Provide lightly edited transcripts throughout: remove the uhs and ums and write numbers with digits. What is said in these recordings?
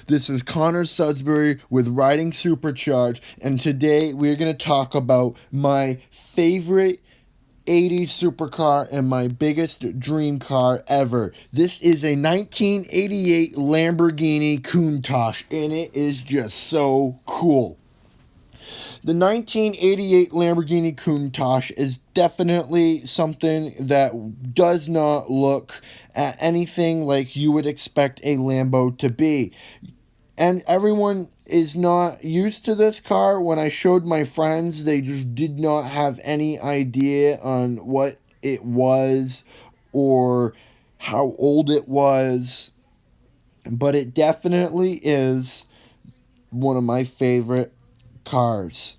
This is Connor Sudbury with Riding Supercharged, and today we're going to talk about my favorite 80s supercar and my biggest dream car ever. This is a 1988 Lamborghini Countach, and it is just so cool. The 1988 Lamborghini Countach is definitely something that does not look at anything like you would expect a Lambo to be. And everyone is not used to this car. When I showed my friends, they just did not have any idea on what it was or how old it was. But it definitely is one of my favorite cars.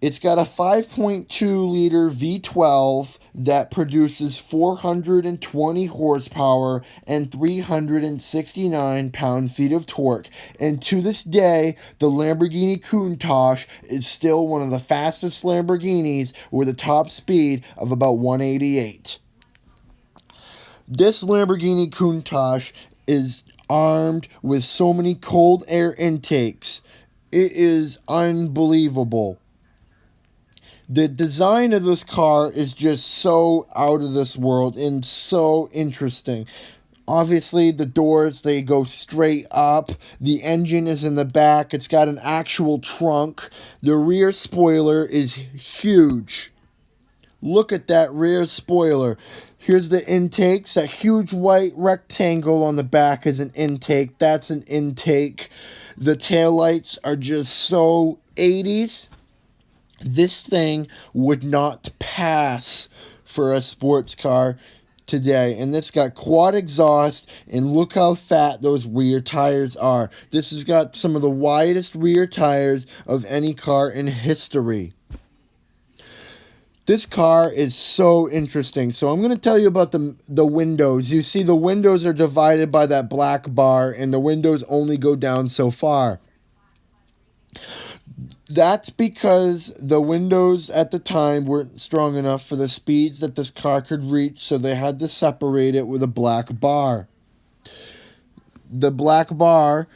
It's got a 5.2 liter V12 that produces 420 horsepower and 369 pound-feet of torque. And to this day, the Lamborghini Countach is still one of the fastest Lamborghinis with a top speed of about 188. This Lamborghini Countach is armed with so many cold air intakes. It is unbelievable. The design of this car is just so out of this world and so interesting. Obviously, the doors, they go straight up. The engine is in the back. It's got an actual trunk. The rear spoiler is huge. Look at that rear spoiler. Here's the intakes. That huge white rectangle on the back is an intake. That's an intake. The taillights are just so 80s. This thing would not pass for a sports car today. And it's got quad exhaust, and look how fat those rear tires are. This has got some of the widest rear tires of any car in history. This car is so interesting. So I'm going to tell you about the windows. You see, the windows are divided by that black bar, and the windows only go down so far. That's because the windows at the time weren't strong enough for the speeds that this car could reach, so they had to separate it with a black bar. The black bar,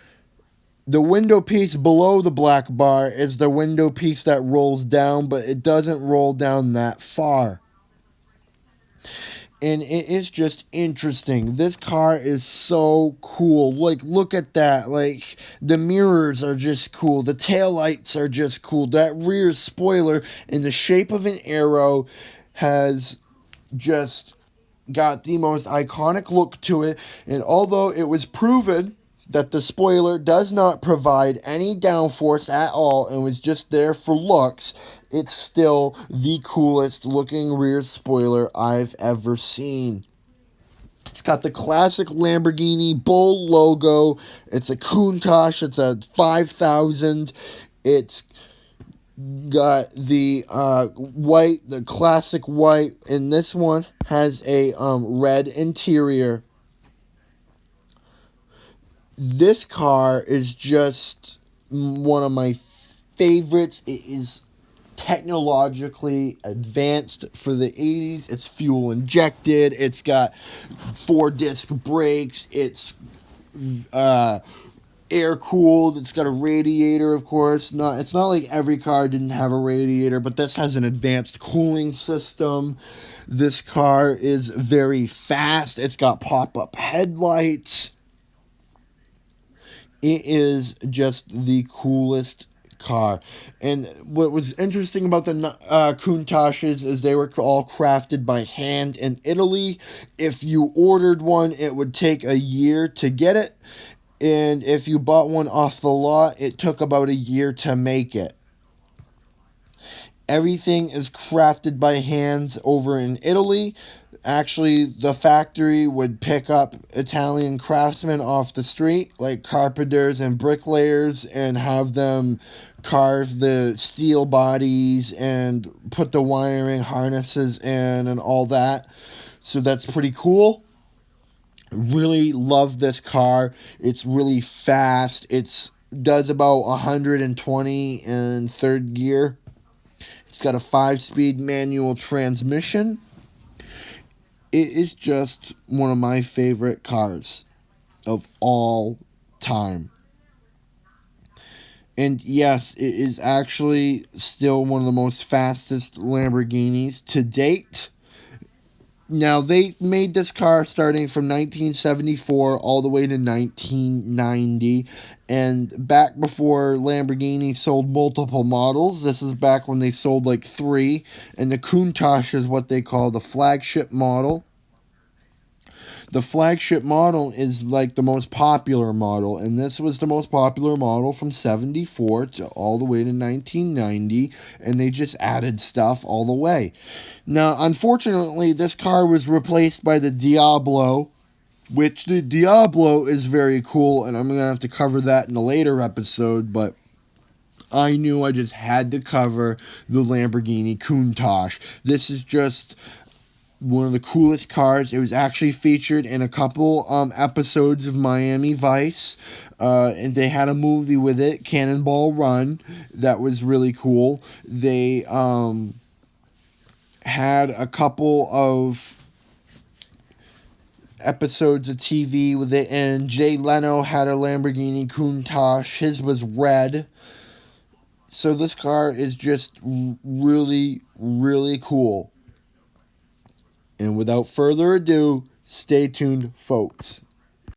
the window piece below the black bar is the window piece that rolls down, but it doesn't roll down that far. And it is just interesting. This car is so cool. Like, look at that. Like, the mirrors are just cool. The taillights are just cool. That rear spoiler in the shape of an arrow has just got the most iconic look to it. And although it was proven that the spoiler does not provide any downforce at all and was just there for looks, it's still the coolest looking rear spoiler I've ever seen. It's got the classic Lamborghini Bull logo. It's a Countach. It's a 5000. It's got the white, the classic white, and this one has a red interior. This car is just one of my favorites. It is technologically advanced for the 80s. It's fuel injected. It's got 4-disc brakes. It's air cooled. It's got a radiator, of course. It's not like every car didn't have a radiator, but this has an advanced cooling system. This car is very fast. It's got pop-up headlights. It is just the coolest car. And what was interesting about the Countaches is they were all crafted by hand in Italy. If you ordered one, it would take a year to get it. And if you bought one off the lot, it took about a year to make it. Everything is crafted by hands over in Italy. Actually, the factory would pick up Italian craftsmen off the street, like carpenters and bricklayers, and have them carve the steel bodies and put the wiring harnesses in and all that. So that's pretty cool. Really love this car. It's really fast. It does about 120 in third gear. It's got a 5-speed manual transmission. It is just one of my favorite cars of all time. And yes, it is actually still one of the most fastest Lamborghinis to date. Now, they made this car starting from 1974 all the way to 1990. And back before Lamborghini sold multiple models, this is back when they sold like 3. And the Countach is what they call the flagship model. The flagship model is like the most popular model, and this was the most popular model from 74 to all the way to 1990, and they just added stuff all the way. Now, unfortunately, this car was replaced by the Diablo, which the Diablo is very cool, and I'm going to have to cover that in a later episode, but I knew I just had to cover the Lamborghini Countach. This is just one of the coolest cars. It was actually featured in a couple episodes of Miami Vice, and they had a movie with it, Cannonball Run, that was really cool. They had a couple of episodes of TV with it, and Jay Leno had a Lamborghini Countach. His was red. So this car is just really, really cool. And without further ado, stay tuned, folks.